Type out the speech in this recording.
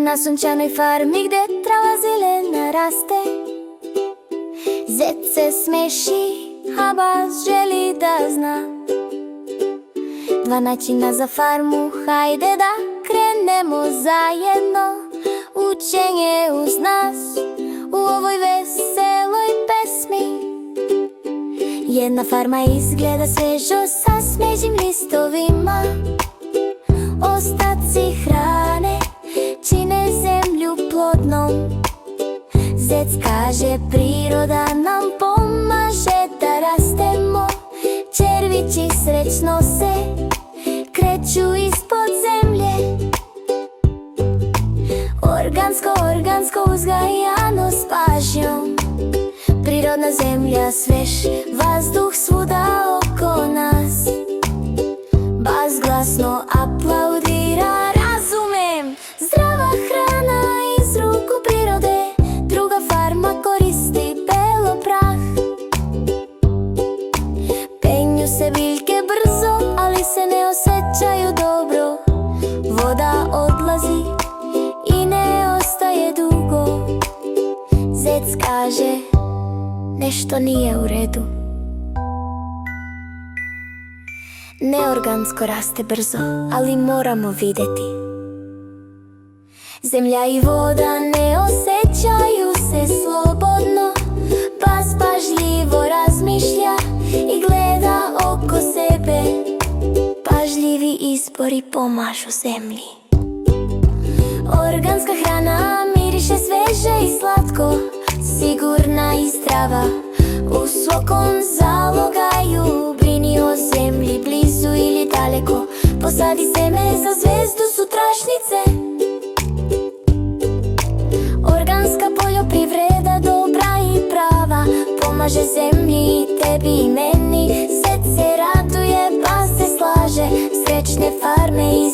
Na sunčanoj farmi gdje trava zelena raste, zec se smeši, a bas želi da zna. Dva načina za farmu, hajde da krenemo zajedno. Učenje uz nas u ovoj veseloj pesmi. Jedna farma izgleda svežo sa smeđim listovima. Ostaci hrane čine zemlju plodnom. Zec kaže priroda nam pomaže da rastemo. Červići srećno se kreću ispod zemlje. Organsko uzgajano s pažnjom. Prirodna zemlja, svež vazduh svuda oko nas. Bas glasno aplaudira, razumem. Zdrava hrana iz ruku prirode. Druga farma koristi belo prah. Penju se biljke brzo, ali se ne osjećaju dobro. Voda odlazi i ne ostaje dugo. Zec kaže, nešto nije u redu. Neorgansko raste brzo, ali moramo vidjeti. Zemlja i voda ne osjećaju se slobodno. Bas pažljivo razmišlja i gleda oko sebe. Pažljivi izbori pomažu zemlji. Organska hrana miriše sveže i slatko, sigurna i zdrava. U svakom zalogaju brini o zemlji, blizu ili daleko. Posadi seme za zvezdu sutrašnjice. Organska poljoprivreda dobra i prava, pomaže zemlji, tebi i meni. Zec se raduje, bas se slaže, srećne farme iz